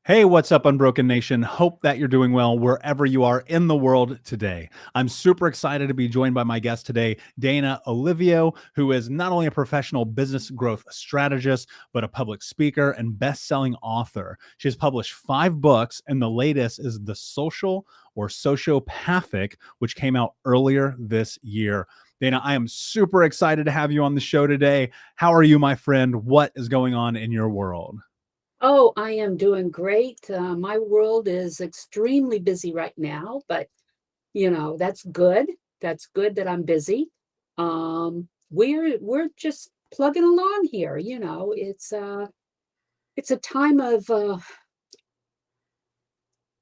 Hey, what's up, Unbroken Nation? Hope that you're doing well wherever you are in the world today. I'm super excited to be joined by my guest today, Danna Olivo, who is not only a professional business growth strategist, but a public speaker and best-selling author. She has published 5 books, and the latest is The Social or Sociopathic, which came out earlier this year. Danna, I am super excited to have you on the show today. How are you, my friend? What is going on in your world? Oh, I am doing great. My world is extremely busy right now, but that's good. That's good that I'm busy. We're just plugging along here. It's a time of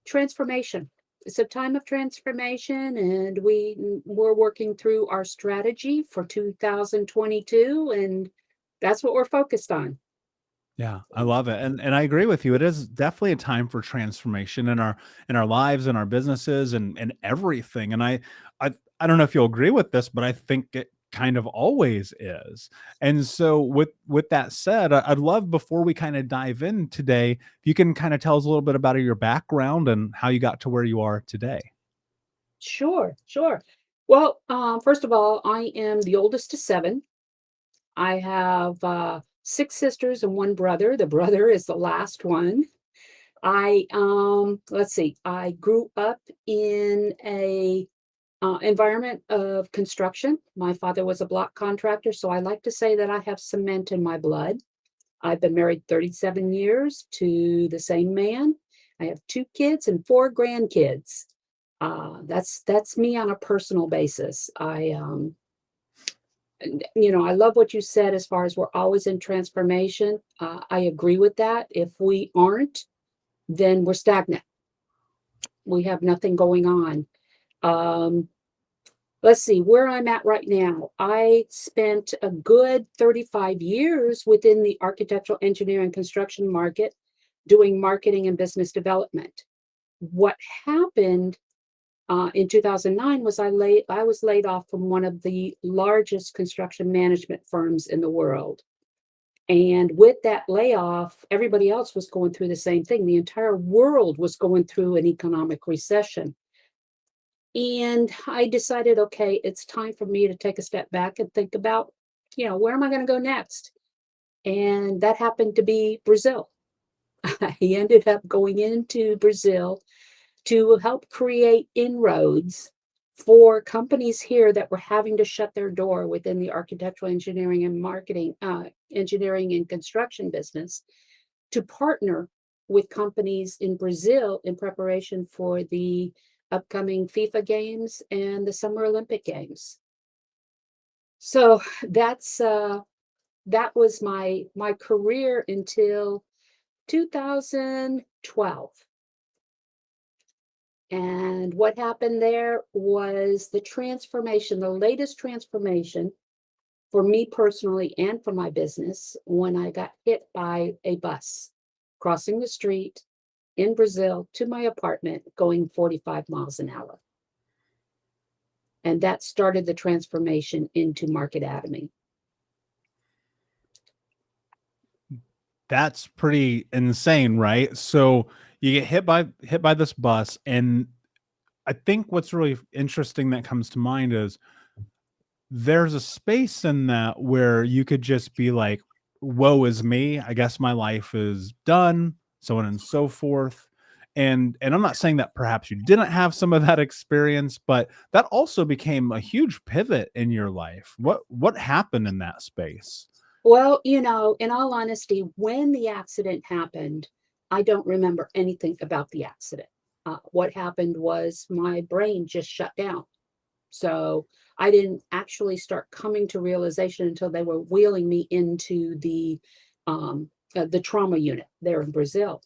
transformation. It's a time of transformation, and we're working through our strategy for 2022, and that's what we're focused on. Yeah, I love it. And I agree with you. It is definitely a time for transformation in our lives and our businesses and everything. And I I don't know if you'll agree with this, but I think it kind of always is. And so with that said, I'd love before we kind of dive in today, if you can kind of tell us a little bit about your background and how you got to where you are today. Sure, sure. Well, first of all, I am the oldest of seven. I have 6 sisters and one brother. The brother is the last one. Let's see, I grew up in a environment of construction. My father was a block contractor, so I like to say that I have cement in my blood. I've been married 37 years to the same man. I have 2 kids and 4 grandkids. That's me on a personal basis. I love what you said as far as we're always in transformation. I agree with that. If we aren't, then we're stagnant. We have nothing going on. Um, let's see where I'm at right now. I spent a good 35 years within the architectural engineering construction market doing marketing and business development. What happened in 2009 was I was laid off from one of the largest construction management firms in the world. And with that layoff, everybody else was going through the same thing. The entire world was going through an economic recession. And I decided, okay, it's time for me to take a step back and think about, where am I going to go next? And that happened to be Brazil. I ended up going into Brazil to help create inroads for companies here that were having to shut their door within the architectural engineering and marketing, engineering and construction business, to partner with companies in Brazil in preparation for the upcoming FIFA games and the Summer Olympic Games. So that was my career until 2012. And what happened there was the transformation, the latest transformation for me personally and for my business when I got hit by a bus crossing the street in Brazil to my apartment going 45 miles an hour. And that started the transformation into Market Atomy. That's pretty insane, right? So you get hit by this bus, and I think what's really interesting that comes to mind is there's a space in that where you could just be like, woe is me. I guess my life is done, so on and so forth. And I'm not saying that perhaps you didn't have some of that experience, but that also became a huge pivot in your life. What happened in that space? Well, in all honesty, when the accident happened, I don't remember anything about the accident. What happened was my brain just shut down. So I didn't actually start coming to realization until they were wheeling me into the trauma unit there in Brazil.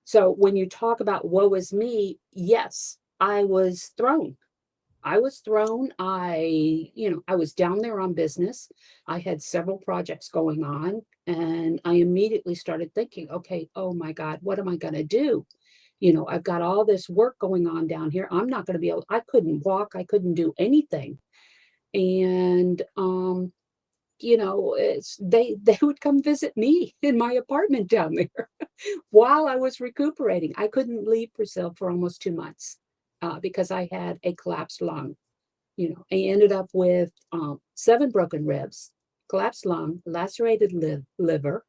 So when you talk about woe is me, yes, I was thrown. I was thrown. I was down there on business. I had several projects going on, and I immediately started thinking, okay, oh my God, what am I going to do? I've got all this work going on down here. I'm not going to be I couldn't walk. I couldn't do anything. And they would come visit me in my apartment down there while I was recuperating. I couldn't leave Brazil for almost 2 months because I had a collapsed lung. I ended up with 7 broken ribs, collapsed lung, lacerated liver.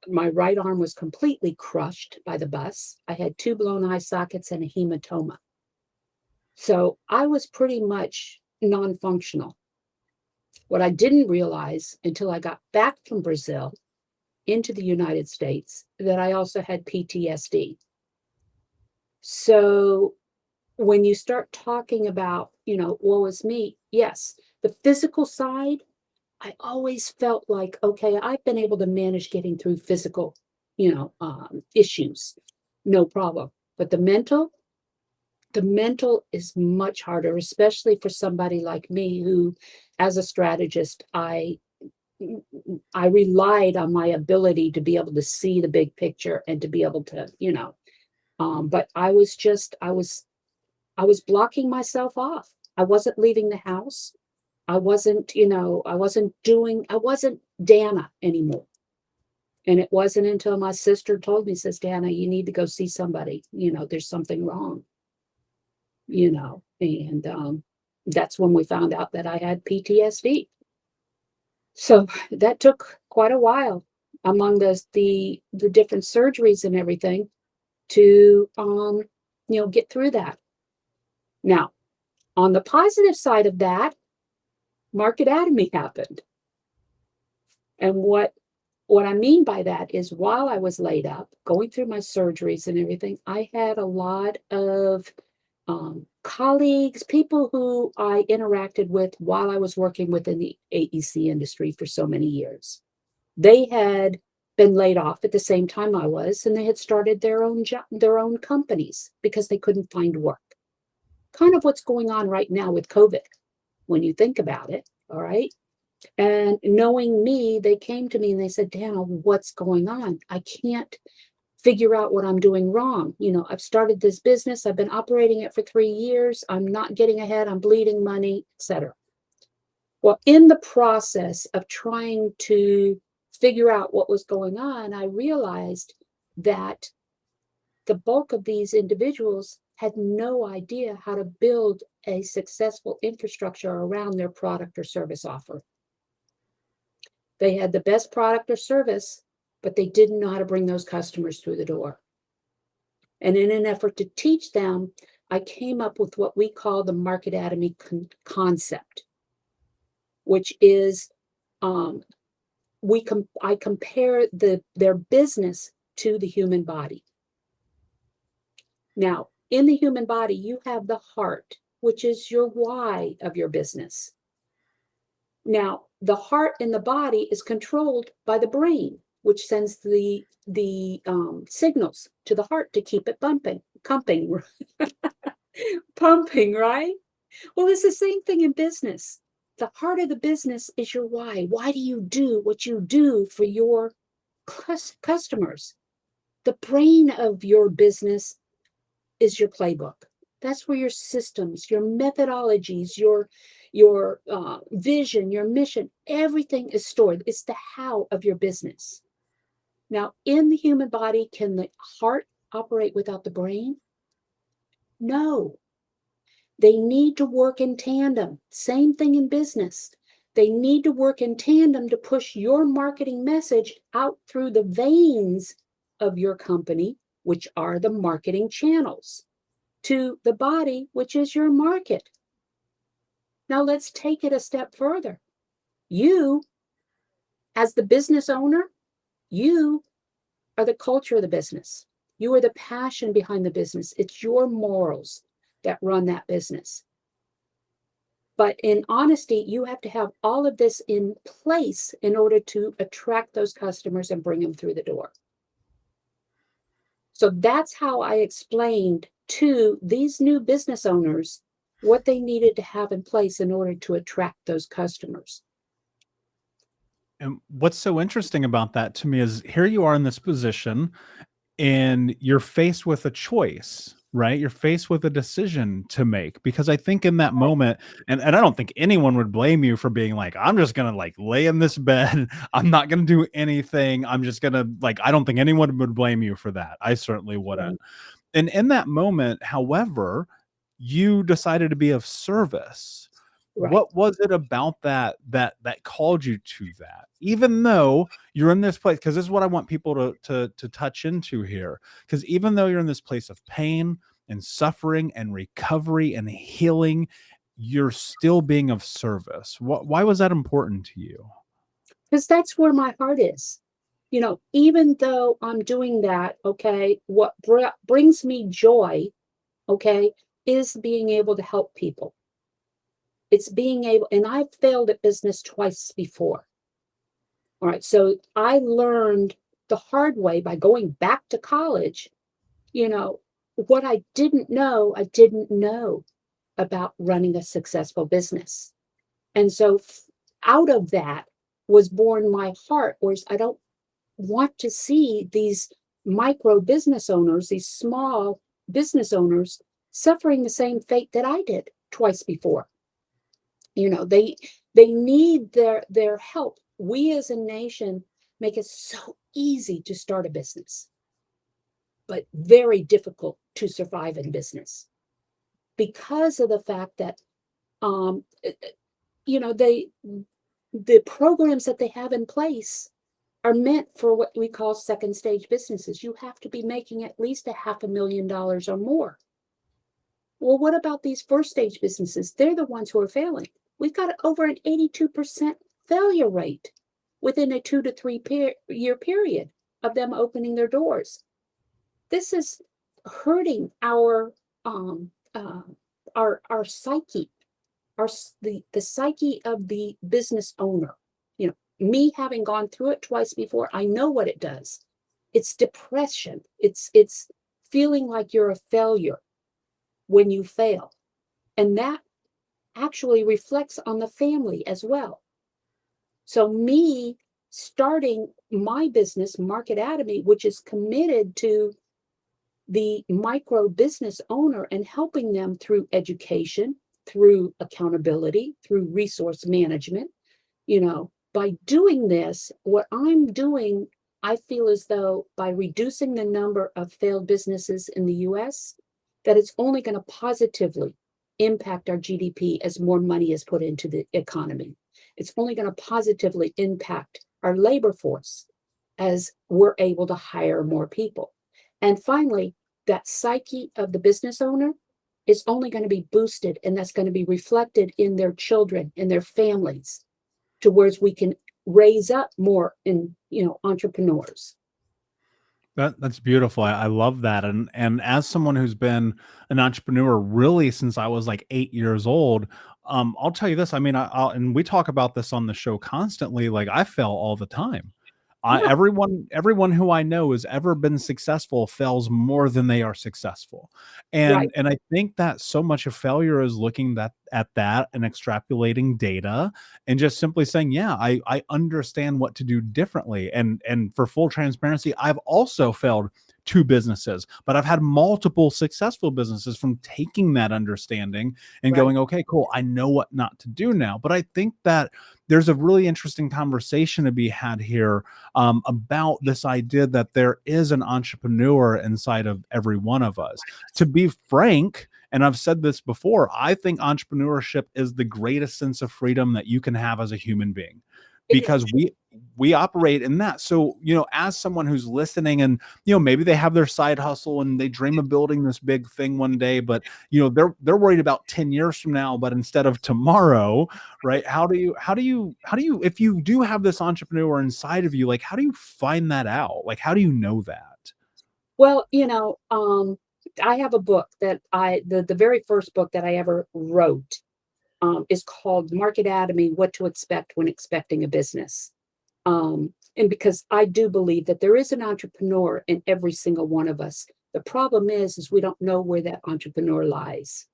My right arm was completely crushed by the bus. I had 2 blown eye sockets and a hematoma. So I was pretty much non-functional. What I didn't realize until I got back from Brazil into the United States, that I also had PTSD. So when you start talking about, woe is me, yes, the physical side, I always felt like, okay, I've been able to manage getting through physical, issues, no problem. But the mental is much harder, especially for somebody like me who, as a strategist, I relied on my ability to be able to see the big picture and to be able to, but I was blocking myself off. I wasn't leaving the house. I wasn't Danna anymore. And it wasn't until my sister told me, says, Danna, you need to go see somebody. There's something wrong, and that's when we found out that I had PTSD. So that took quite a while among the different surgeries and everything to get through that. Now, on the positive side of that, market-atomy happened. And what I mean by that is, while I was laid up, going through my surgeries and everything, I had a lot of colleagues, people who I interacted with while I was working within the AEC industry for so many years. They had been laid off at the same time I was, and they had started their own companies because they couldn't find work. Kind of what's going on right now with COVID, when you think about it, all right? And knowing me, they came to me and they said, Danna, what's going on? I can't figure out what I'm doing wrong. I've started this business. I've been operating it for 3 years. I'm not getting ahead. I'm bleeding money, etc. Well, in the process of trying to figure out what was going on, I realized that the bulk of these individuals had no idea how to build a successful infrastructure around their product or service offer. They had the best product or service, but they didn't know how to bring those customers through the door. And in an effort to teach them, I came up with what we call the market-atomy concept, which is I compare their business to the human body. Now, in the human body, you have the heart, which is your why of your business. Now, the heart in the body is controlled by the brain, which sends the signals to the heart to keep it pumping, right? Well, it's the same thing in business. The heart of the business is your why. Why do you do what you do for your customers? The brain of your business is your playbook. That's where your systems, your methodologies, your vision, your mission, everything is stored. It's the how of your business. Now, in the human body, can the heart operate without the brain? No. They need to work in tandem. Same thing in business. They need to work in tandem to push your marketing message out through the veins of your company, which are the marketing channels, to the body, which is your market. Now let's take it a step further. You, as the business owner, you are the culture of the business. You are the passion behind the business. It's your morals that run that business. But in honesty, you have to have all of this in place in order to attract those customers and bring them through the door. So that's how I explained to these new business owners what they needed to have in place in order to attract those customers. And what's so interesting about that to me is, here you are in this position and you're faced with a choice. right? You're faced with a decision to make, because I think in that moment, and I don't think anyone would blame you for being like, I'm just gonna like lay in this bed. I'm not gonna do anything. I'm just gonna like, I don't think anyone would blame you for that. I certainly wouldn't. Right. And in that moment, however, you decided to be of service. Right. What was it about that called you to that? Even though you're in this place, because this is what I want people to touch into here. Because even though you're in this place of pain and suffering and recovery and healing, you're still being of service. Why was that important to you? Because that's where my heart is. Even though I'm doing that, okay, what brings me joy, okay, is being able to help people. It's being able, and I've failed at business twice before. All right. So I learned the hard way by going back to college, you know, what I didn't know about running a successful business. And so out of that was born my heart, whereas I don't want to see these micro business owners, these small business owners suffering the same fate that I did twice before. They need their help. We as a nation make it so easy to start a business, but very difficult to survive in business because of the fact that um they the programs that they have in place are meant for what we call second stage businesses. You have to be making at least $500,000 or more. Well, what about these first stage businesses? They're the ones who are failing. We've got over an 82% failure rate within a 2 to 3 year period of them opening their doors. This is hurting um, uh, our psyche, the psyche of the business owner. Me having gone through it twice before, I know what it does. It's depression. It's feeling like you're a failure when you fail. And that actually reflects on the family as well. So me starting my business, Market Atomy, which is committed to the micro business owner and helping them through education, through accountability, through resource management, by doing this, what I'm doing, I feel as though by reducing the number of failed businesses in the US, that it's only going to positively impact our GDP as more money is put into the economy. It's only going to positively impact our labor force as we're able to hire more people. And finally, that psyche of the business owner is only going to be boosted, and that's going to be reflected in their children and their families, to where we can raise up more entrepreneurs. That's beautiful. I love that. And as someone who's been an entrepreneur really since I was like 8 years old, I'll tell you this. I mean, and we talk about this on the show constantly. Like I fail all the time. Yeah, Everyone who I know has ever been successful fails more than they are successful. right, And I think that so much of failure is looking at that and extrapolating data and just simply saying, yeah, I understand what to do differently. And for full transparency, I've also failed two businesses, but I've had multiple successful businesses from taking that understanding and right. going, okay, cool, I know what not to do now. But I think that there's a really interesting conversation to be had here about this idea that there is an entrepreneur inside of every one of us. To be frank, and I've said this before, I think entrepreneurship is the greatest sense of freedom that you can have as a human being, It because is. we operate in that. So, as someone who's listening and, maybe they have their side hustle and they dream of building this big thing one day, but, they're worried about 10 years from now, but instead of tomorrow, right? How do you, if you do have this entrepreneur inside of you, like, how do you find that out? Like, how do you know that? Well, I have a book that the very first book that I ever wrote is called Market Atomy: What to Expect When Expecting a Business. And because I do believe that there is an entrepreneur in every single one of us. The problem is we don't know where that entrepreneur lies.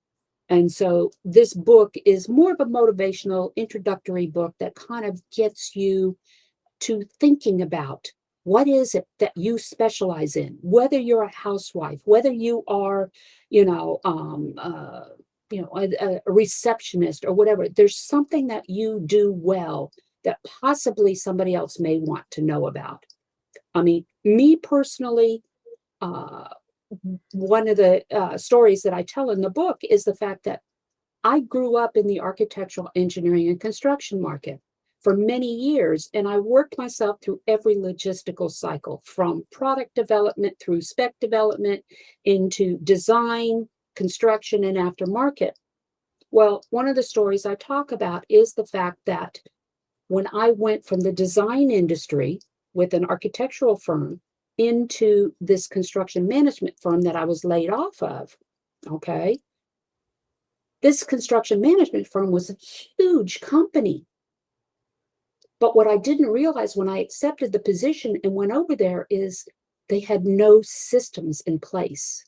And so this book is more of a motivational introductory book that kind of gets you to thinking about What is it that you specialize in? Whether you're a housewife, whether you are, you know, a receptionist or whatever, there's something that you do well that possibly somebody else may want to know about. I mean, me personally, uh, one of the stories that I tell in the book is the fact that I grew up in the architectural engineering and construction market for many years, and I worked myself through every logistical cycle from product development through spec development into design, construction, and aftermarket. Well, one of the stories I talk about is the fact that when I went from the design industry with an architectural firm into this construction management firm that I was laid off of, okay, this construction management firm was a huge company. But what I didn't realize when I accepted the position and went over there is they had no systems in place.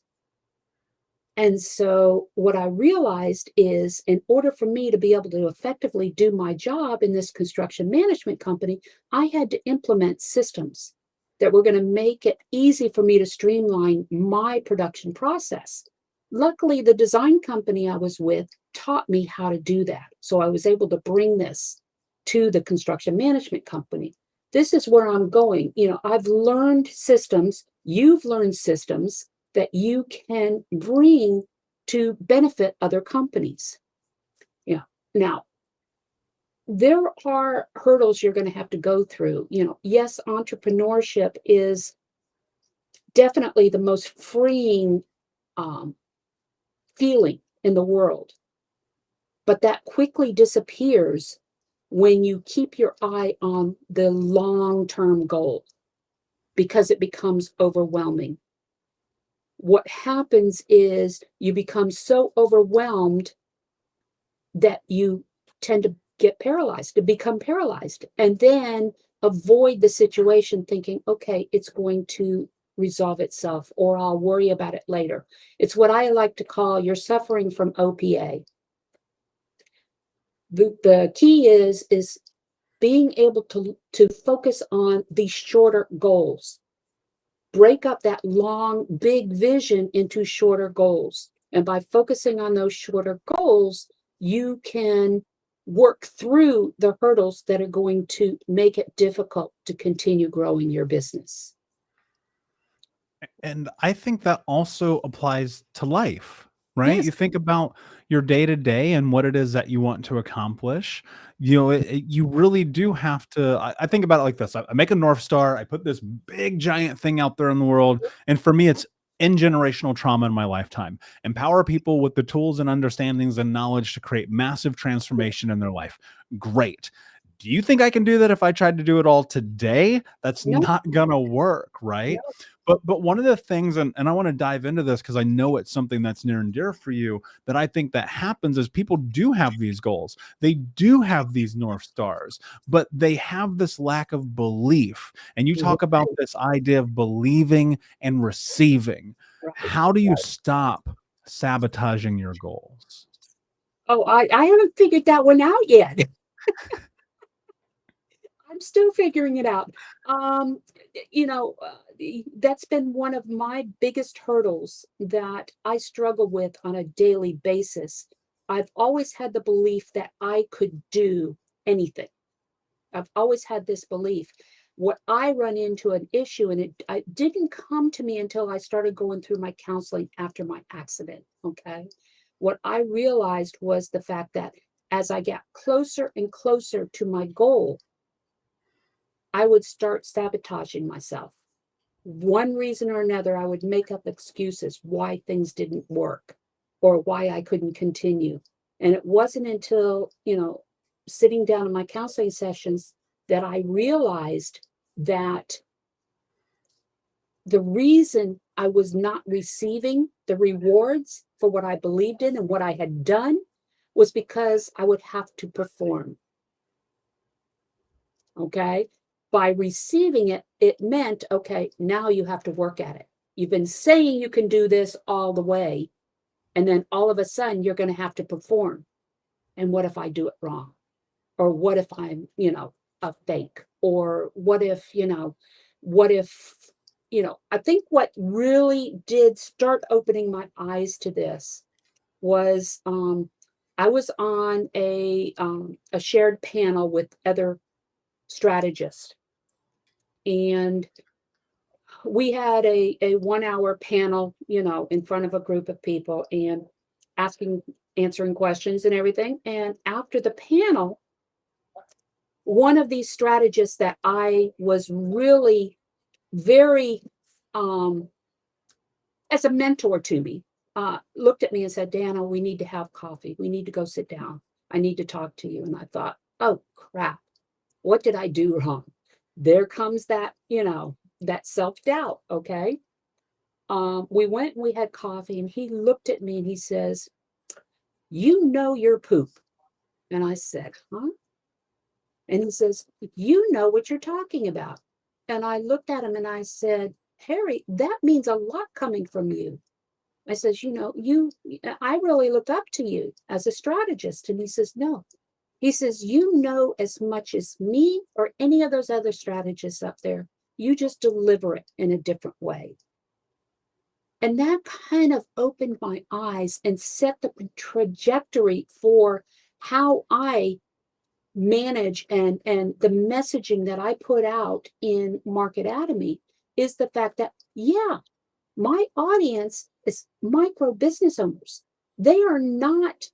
And so what I realized is in order for me to be able to effectively do my job in this construction management company, I had to implement systems that were going to make it easy for me to streamline my production process. Luckily, the design company I was with taught me how to do that. So I was able to bring this to the construction management company. This is where I'm going. You know, I've learned systems, you've learned systems that you can bring to benefit other companies. Yeah. Now, there are hurdles you're going to have to go through. You know, yes, entrepreneurship is definitely the most freeing um, feeling in the world, but that quickly disappears when you keep your eye on the long-term goal because it becomes overwhelming. What happens is you become so overwhelmed that you tend to get paralyzed, to become paralyzed, and then avoid the situation thinking, okay, it's going to resolve itself, or I'll worry about it later. It's what I like to call you're suffering from OPA. The key is being able to focus on the shorter goals. Break up that long, big vision into shorter goals. And by focusing on those shorter goals, you can work through the hurdles that are going to make it difficult to continue growing your business. And I think that also applies to life, right? Yes. You think about your day to day and what it is that you want to accomplish. You know, you really do have to. I think about it like this: I make a North Star, I put this big, giant thing out there in the world. And for me, it's in generational trauma in my lifetime. Empower people with the tools and understandings and knowledge to create massive transformation in their life. Great. Do you think I can do that if I tried to do it all today? That's No, not gonna work, right? no, But one of the things, and I want to dive into this because I know it's something that's near and dear for you, that I think that happens is people do have these goals. They do have these North Stars, but they have this lack of belief. And you talk about right, this idea of believing and receiving. right. How do you stop sabotaging your goals? Oh, I haven't figured that one out yet. I'm still figuring it out. Um, that's been one of my biggest hurdles that I struggle with on a daily basis. I've always had the belief that I could do anything. I've always had this belief. What I run into an issue, and it didn't come to me until I started going through my counseling after my accident. Okay. What I realized was the fact that as I got closer and closer to my goal, I would start sabotaging myself. One reason or another, I would make up excuses why things didn't work or why I couldn't continue. And it wasn't until, sitting down in my counseling sessions that I realized that the reason I was not receiving the rewards for what I believed in and what I had done was because I would have to perform. Okay. By receiving it, it meant, okay, now you have to work at it. You've been saying you can do this all the way, and then all of a sudden you're going to have to perform. And what if I do it wrong? Or what if I'm, a fake? Or what if, what if, I think what really did start opening my eyes to this was I was on a shared panel with other strategists, and we had a 1 hour panel, in front of a group of people and answering questions and everything. And after the panel, one of these strategists that I was really very, um, as a mentor to me, looked at me and said, Danna, we need to have coffee. We need to go sit down. I need to talk to you. And I thought, oh, crap. What did I do wrong? There comes that, that self-doubt. Okay. We went and we had coffee, and he looked at me and he says, you know your poop. And I said, huh? And he says, you know what you're talking about. And I looked at him and I said, Harry, that means a lot coming from you. I says, I really looked up to you as a strategist. And he says, no. He says, you know as much as me or any of those other strategists up there. You just deliver it in a different way. And that kind of opened my eyes and set the trajectory for how I manage, and the messaging that I put out in Marketatomy is the fact that, yeah, my audience is micro business owners. They are not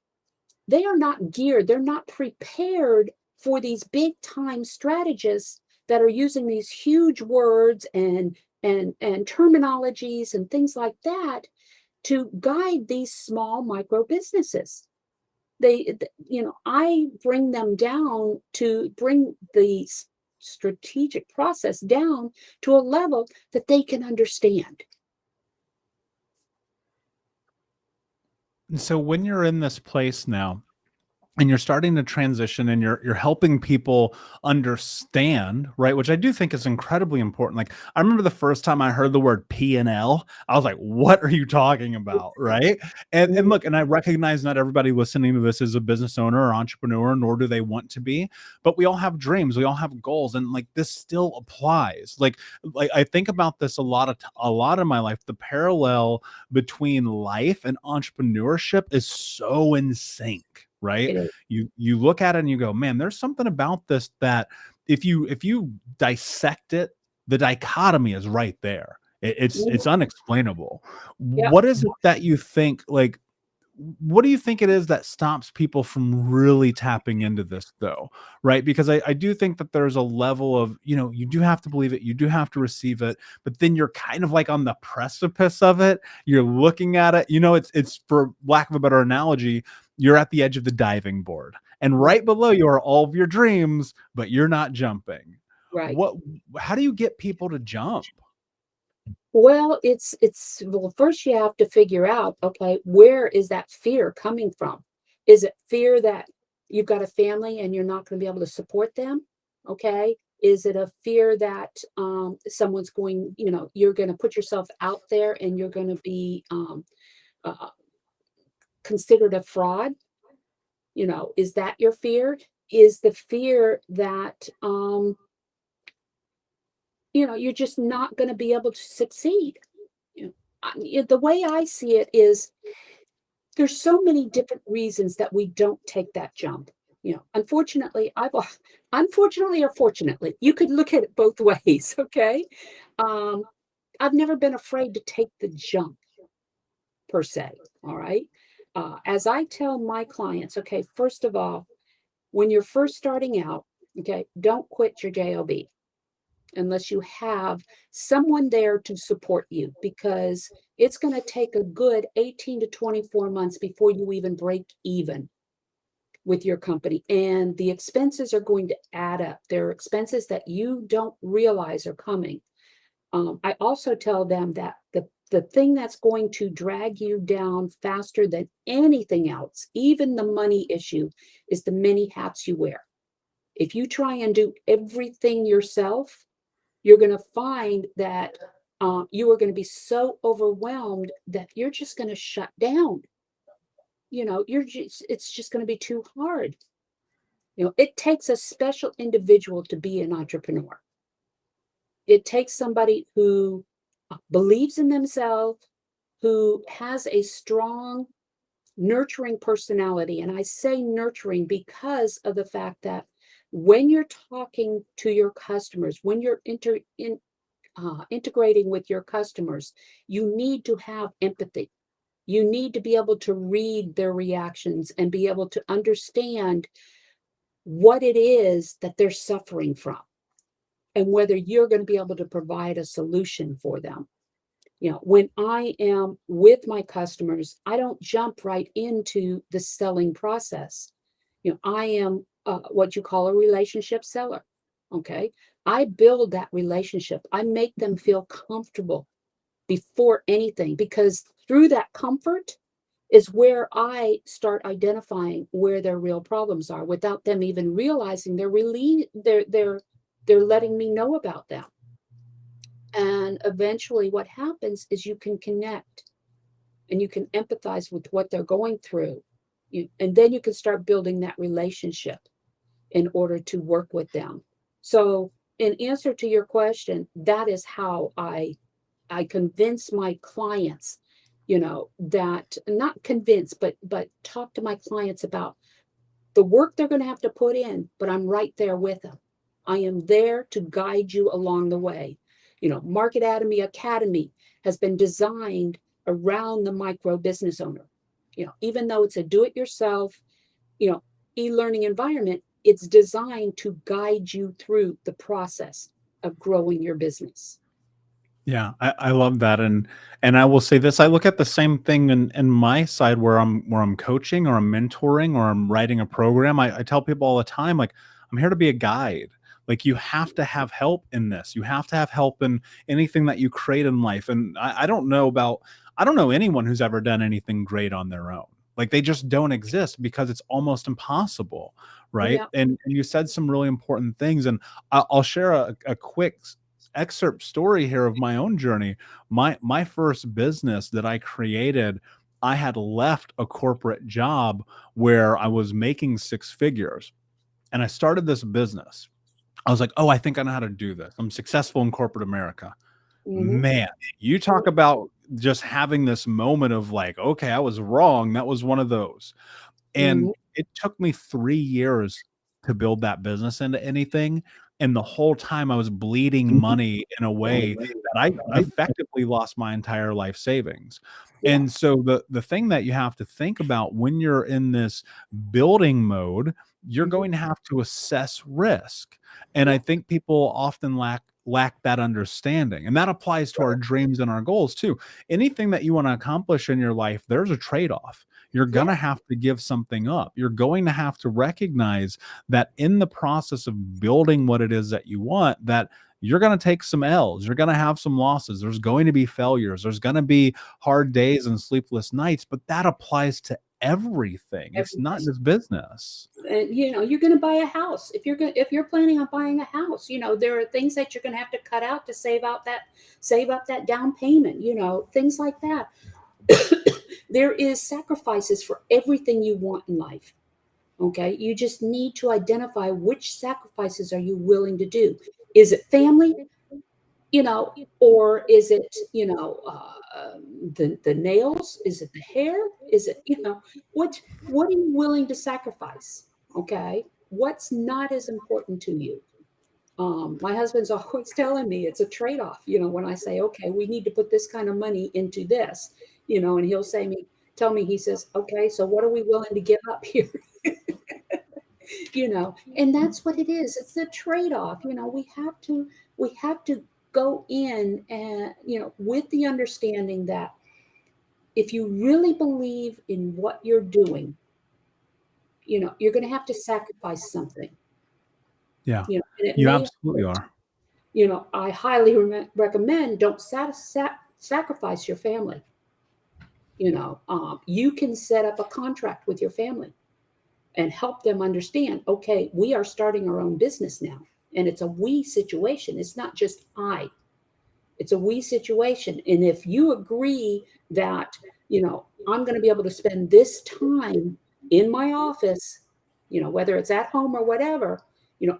geared, they're not prepared for these big time strategists that are using these huge words and terminologies and things like that to guide these small micro businesses. I bring them down to bring the strategic process down to a level that they can understand. So when you're in this place now, and you're starting to transition, and you're helping people understand, right? Which I do think is incredibly important. Like, I remember the first time I heard the word P&L, I was like, what are you talking about? Right. And Mhm. look, and I recognize not everybody listening to this is a business owner or entrepreneur, nor do they want to be, but we all have dreams, we all have goals, and like this still applies. Like I think about this a lot in my life. The parallel between life and entrepreneurship is so in sync, right? It is. You look at it and you go, man, there's something about this that if you dissect it, the dichotomy is right there. It's Mhm. unexplainable. Yep. What is it that you think, like, what do you think it is that stops people from really tapping into this though? Right? Because I do think that there's a level of, you do have to believe it, you do have to receive it, but then you're kind of like on the precipice of it. You're looking at it, it's for lack of a better analogy, you're at the edge of the diving board. And Right. right below you are all of your dreams, but you're not jumping. Right. What how do you get people to jump? Well, well, first you have to figure out, okay, where is that fear coming from? Is it fear that you've got a family and you're not going to be able to support them? Okay. Is it a fear that someone's going, you're going to put yourself out there and you're going to be uh, considered a fraud? Is that your fear? Is the fear that, you're just not going to be able to succeed? The way I see it is there's so many different reasons that we don't take that jump. Unfortunately, unfortunately or fortunately, you could look at it both ways. Okay. Um, I've never been afraid to take the jump per se. All right. As I tell my clients, okay, first of all, when you're first starting out, okay, don't quit your job unless you have someone there to support you, because it's going to take a good 18 to 24 months before you even break even with your company. And the expenses are going to add up. There are expenses that you don't realize are coming. I also tell them that the thing that's going to drag you down faster than anything else, even the money issue, is the many hats you wear. If you try and do everything yourself, you're going to find that you are going to be so overwhelmed that you're just going to shut down. It's just going to be too hard. It takes a special individual to be an entrepreneur. It takes somebody who believes in themselves, who has a strong, nurturing personality. And I say nurturing because of the fact that when you're talking to your customers, when you're integrating with your customers, you need to have empathy. You need to be able to read their reactions and be able to understand what it is that they're suffering from and whether you're going to be able to provide a solution for them. When I am with my customers, I don't jump right into the selling process. I am what you call a relationship seller. Okay. I build that relationship. I make them feel comfortable before anything, because through that comfort is where I start identifying where their real problems are without them even realizing they're letting me know about them. And eventually what happens is you can connect and you can empathize with what they're going through. And then you can start building that relationship in order to work with them. So in answer to your question, that is how I convince my clients, that not convince, but talk to my clients about the work they're going to have to put in, but I'm right there with them. I am there to guide you along the way. Market Academy has been designed around the micro business owner. Even though it's a do-it-yourself, e-learning environment, it's designed to guide you through the process of growing your business. Yeah, I love that, and I will say this: I look at the same thing in my side where I'm coaching or I'm mentoring or I'm writing a program. I tell people all the time, like, I'm here to be a guide. Like, you have to have help in this. You have to have help in anything that you create in life. And I don't know anyone who's ever done anything great on their own. Like, they just don't exist because it's almost impossible, right? Yeah. And you said some really important things, and I'll share a quick excerpt story here of my own journey. My first business that I created, I had left a corporate job where I was making six figures, and I started this business. I was like, "Oh, I think I know how to do this. I'm successful in corporate America." Hmm. Man, you talk about just having this moment of like, "Okay, I was wrong." That was one of those. And Hmm. it took me 3 years to build that business into anything, and the whole time I was bleeding money in a way that I effectively lost my entire life savings. Yeah. And so the thing that you have to think about when you're in this building mode, you're Hmm. going to have to assess risk. And I Yeah. think people often lack that understanding. And that applies to our dreams and our goals too. Anything that you want to accomplish in your life, there's a trade-off. You're going Yeah. to have to give something up. You're going to have to recognize that in the process of building what it is that you want, that you're going to take some L's. You're going to have some losses. There's going to be failures. There's going to be hard days and sleepless nights, but that applies to everything. It's not Everything. just business. And you're going to buy a house. If you're planning on buying a house, there are things that you're going to have to cut out to save up that down payment, things like that. There is sacrifices for everything you want in life. Okay. You just need to identify which sacrifices are you willing to do. Is it family, you know, or is it, the nails? Is it the hair? Is it, what are you willing to sacrifice? Okay. What's not as important to you? My husband's always telling me it's a trade-off, when I say, okay, we need to put this kind of money into this, and he'll tell me, he says, okay, so what are we willing to give up here? And that's what it is. It's the trade-off. We have to go in and, with the understanding that if you really believe in what you're doing, you're going to have to sacrifice something, Yeah, and it you may absolutely hurt. are. I highly recommend don't sacrifice your family. You can set up a contract with your family and help them understand, okay, we are starting our own business now. And it's a we situation. It's not just it's a we situation. And if you agree that, I'm going to be able to spend this time in my office, whether it's at home or whatever,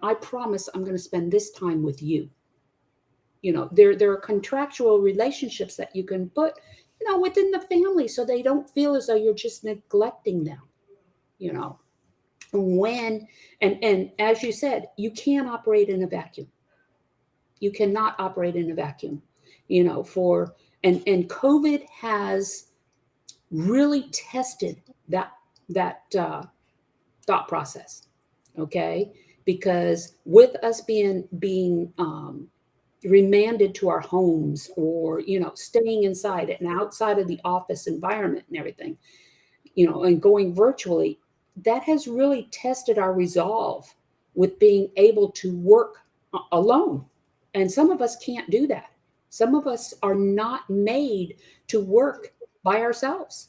I promise I'm going to spend this time with you. There are contractual relationships that you can put, within the family, so they don't feel as though you're just neglecting them. You know, when and as you said, you can't operate in a vacuum. You cannot operate in a vacuum. For and COVID has really tested that thought process. Okay, because with us being remanded to our homes, or staying inside and outside of the office environment and everything, and going virtually, that has really tested our resolve with being able to work alone. And some of us can't do that. Some of us are not made to work by ourselves.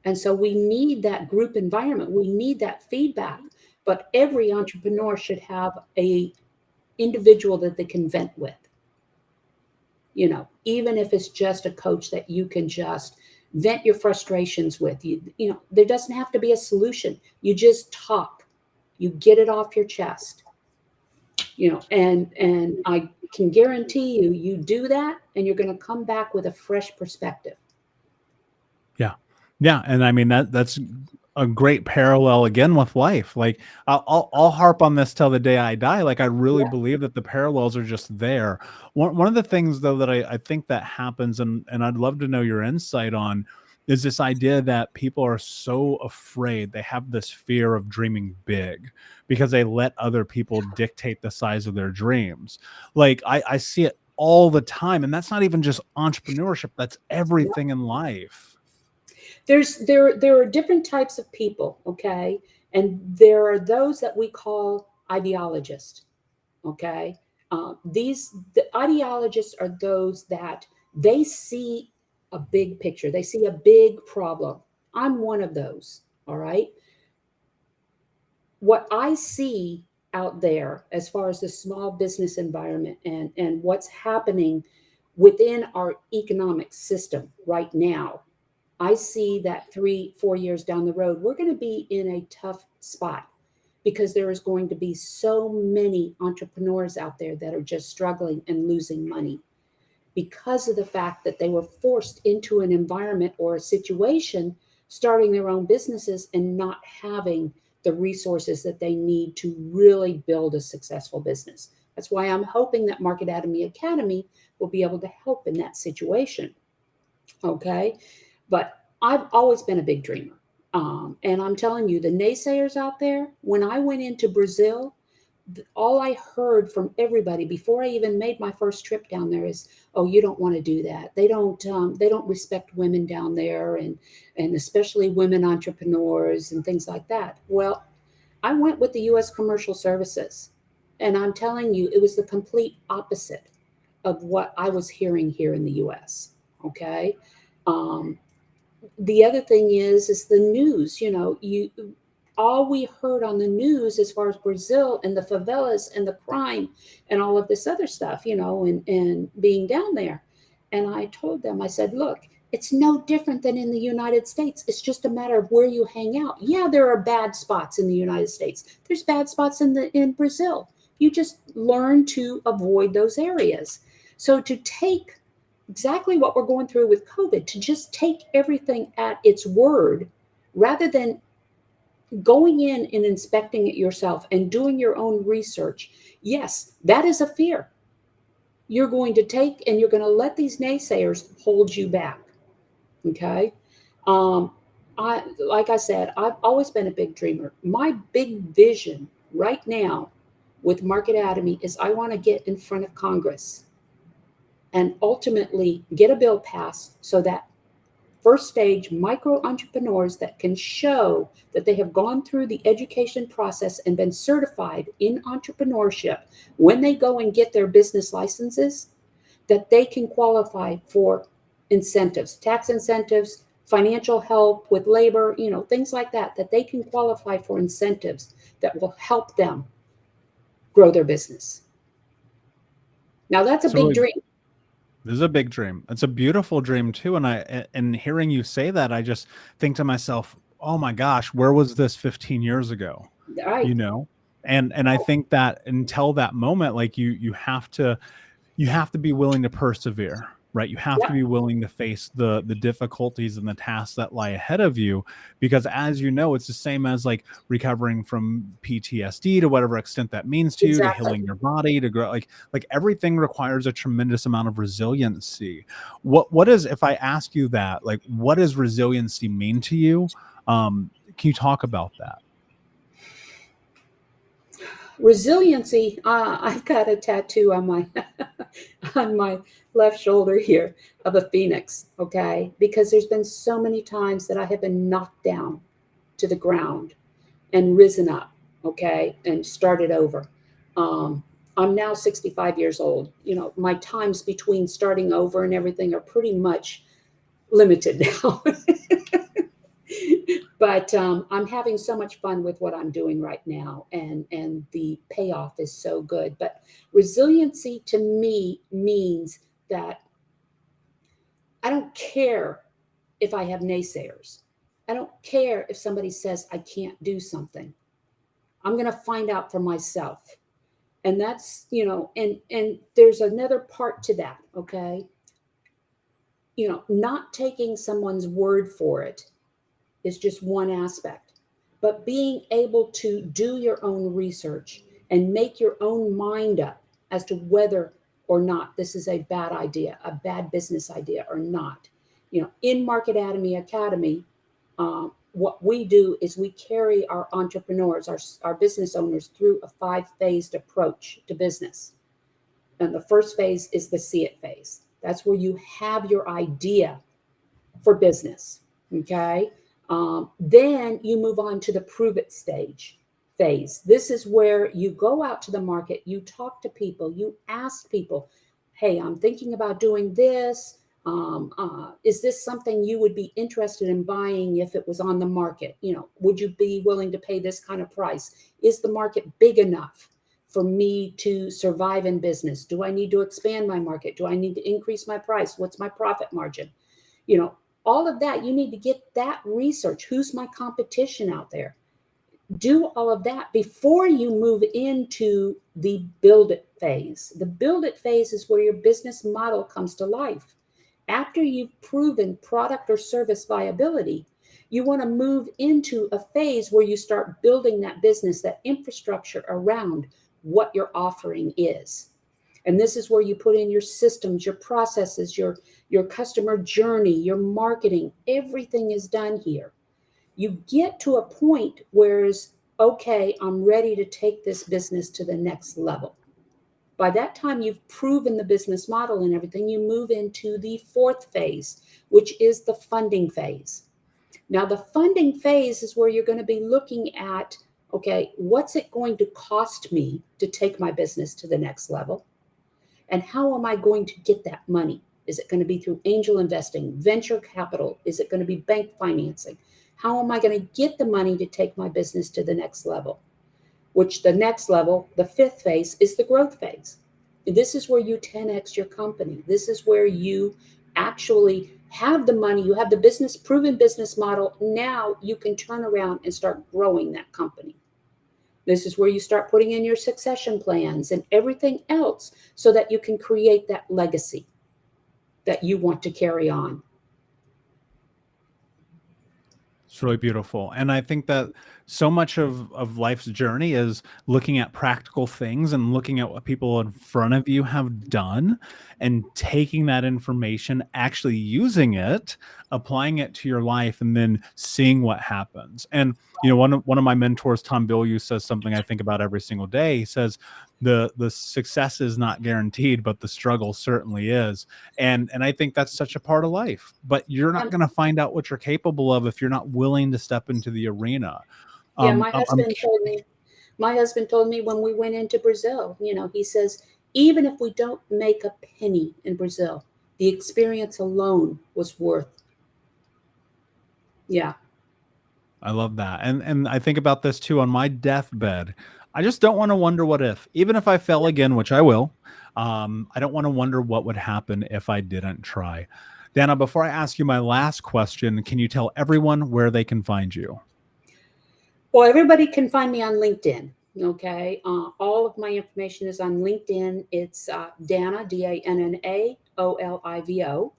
And so we need that group environment. We need that feedback. But every entrepreneur should have a individual that they can vent with. Even if it's just a coach that you can just vent your frustrations with. There doesn't have to be a solution. You just talk. You get it off your chest. And I can guarantee you do that, and you're going to come back with a fresh perspective. Yeah. Yeah. And I mean, that's a great parallel again with life. Like I'll harp on this till the day I die. Like I really Yeah. believe that the parallels are just there. One of the things though that I think that happens, and I'd love to know your insight on, is this idea that people are so afraid. They have this fear of dreaming big because they let other people dictate the size of their dreams. Like I see it all the time. And that's not even just entrepreneurship. That's Yeah. everything in life. There are different types of people, okay? And there are those that we call ideologists, okay? The ideologists are those that they see a big picture. They see a big problem. I'm one of those, all right? What I see out there as far as the small business environment and what's happening within our economic system right now, I see that 3-4 years down the road, we're going to be in a tough spot, because there is going to be so many entrepreneurs out there that are just struggling and losing money because of the fact that they were forced into an environment or a situation, starting their own businesses and not having the resources that they need to really build a successful business. That's why I'm hoping that Market Academy will be able to help in that situation. Okay. But I've always been a big dreamer. And I'm telling you, the naysayers out there, when I went into Brazil, all I heard from everybody before I even made my first trip down there is, "Oh, you don't want to do that. They don't respect women down there, and especially women entrepreneurs and things like that." Well, I went with the U.S. Commercial Services, and I'm telling you, it was the complete opposite of what I was hearing here in the U.S. Okay. Um, the other thing is the news. You all we heard on the news as far as Brazil and the favelas and the crime and all of this other stuff, and being down there. And I told them, I said, look, it's no different than in the United States. It's just a matter of where you hang out. Yeah, there are bad spots in the United States. There's bad spots in Brazil. You just learn to avoid those areas. So to take exactly what we're going through with COVID, to just take everything at its word, rather than going in and inspecting it yourself and doing your own research. Yes, that is a fear. You're going to take and you're going to let these naysayers hold you back. Okay. Um, like I said, I've always been a big dreamer. My big vision right now with Market Academy is I want to get in front of Congress and ultimately get a bill passed so that first stage micro entrepreneurs that can show that they have gone through the education process and been certified in entrepreneurship, when they go and get their business licenses, that they can qualify for incentives, tax incentives, financial help with labor, things like that, that they can qualify for incentives that will help them grow their business. Now that's a big So dream. this is a big dream. It's a beautiful dream too. And hearing you say that, I just think to myself, oh my gosh, where was this 15 years ago? Right. You know? And I think that until that moment, like you have to, you have to be willing to persevere, right? You have to Yep, be willing to face the difficulties and the tasks that lie ahead of you, because as you know, it's the same as like recovering from PTSD, to whatever extent that means to you, to exactly. healing your body, to grow, like everything requires a tremendous amount of resiliency. What is, if I ask you that, like, what does resiliency mean to you? Can you talk about that? Resiliency. I've got a tattoo on my on my left shoulder here of a phoenix. Okay, because there's been so many times that I have been knocked down to the ground and risen up. Okay, and started over. Um, I'm now 65 years old. You know, my times between starting over and everything are pretty much limited now. But I'm having so much fun with what I'm doing right now, and the payoff is so good. But resiliency to me means that I don't care if I have naysayers. I don't care if somebody says I can't do something. I'm going to find out for myself. And that's, you know, and there's another part to that, okay? You know, not taking someone's word for it is just one aspect. But being able to do your own research and make your own mind up as to whether or not this is a bad idea, a bad business idea or not. You know, in Market Academy, what we do is we carry our entrepreneurs, our business owners through a 5-phased approach to business. And the first phase is the see it phase. That's where you have your idea for business. Okay. Then you move on to the prove it stage phase. This is where you go out to the market, you talk to people, you ask people, hey, I'm thinking about doing this. Is this something you would be interested in buying if it was on the market? You know, would you be willing to pay this kind of price? Is the market big enough for me to survive in business? Do I need to expand my market? Do I need to increase my price? What's my profit margin? You know, all of that, you need to get that research. Who's my competition out there? Do all of that before you move into the build it phase. The build it phase is where your business model comes to life. After you've proven product or service viability, you want to move into a phase where you start building that business, that infrastructure around what your offering is. And this is where you put in your systems, your processes, your customer journey, your marketing. Everything is done here. You get to a point where it's okay, I'm ready to take this business to the next level. By that time, you've proven the business model and everything. You move into the fourth phase, which is the funding phase. Now, the funding phase is where you're going to be looking at, okay, what's it going to cost me to take my business to the next level? And how am I going to get that money? Is it going to be through angel investing, venture capital? Is it going to be bank financing? How am I going to get the money to take my business to the next level? Which the next level, the fifth phase, is the growth phase. This is where you 10x your company. This is where you actually have the money, you have the business, proven business model. Now you can turn around and start growing that company. This is where you start putting in your succession plans and everything else so that you can create that legacy that you want to carry on. It's really beautiful. And I think that so much of life's journey is looking at practical things and looking at what people in front of you have done and taking that information, actually using it, applying it to your life, and then seeing what happens. And you know, one of my mentors, Tom Bilyeu, says something I think about every single day. He says the success is not guaranteed, but the struggle certainly is. And I think that's such a part of life. But you're not Um, going to find out what you're capable of if you're not willing to step into the arena. yeah, I'm my husband told me when we went into Brazil, you know, he says, even if we don't make a penny in Brazil, the experience alone was worth. Yeah. I love that. And I think about this too on my deathbed. I just don't want to wonder what if, even if I fell again, which I will. I don't want to wonder what would happen if I didn't try. Danna, before I ask you my last question, can you tell everyone where they can find you? Well, everybody can find me on LinkedIn. Okay. All of my information is on LinkedIn. It's Danna, DANNA, OLIVO.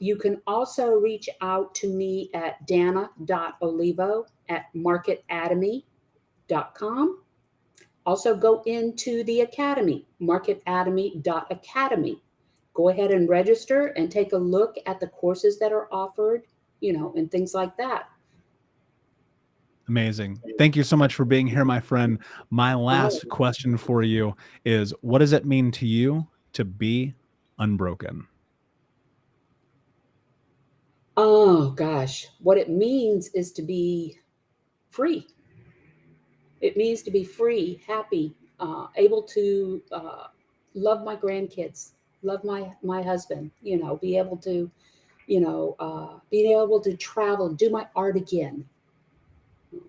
You can also reach out to me at danna.olivo@marketatomy.com. Also go into the academy, marketatomy.academy. Go ahead and register and take a look at the courses that are offered, and things like that. Amazing. Thank you so much for being here, my friend. My last question for you is, what does it mean to you to be unbroken? Oh gosh, what it means is to be free. It means to be free, happy, able to love my grandkids, love my husband. Be able to, being able to travel, do my art again.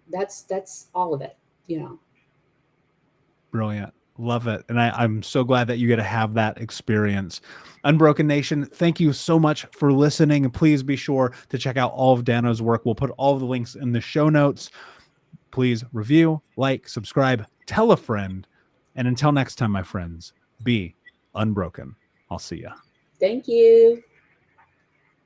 That's all of it. Brilliant. Love it. And I'm so glad that you get to have that experience. Unbroken Nation, thank you so much for listening. Please be sure to check out all of Danna's work. We'll put all of the links in the show notes. Please review, like, subscribe, tell a friend. And until next time, my friends, be unbroken. I'll see ya. Thank you.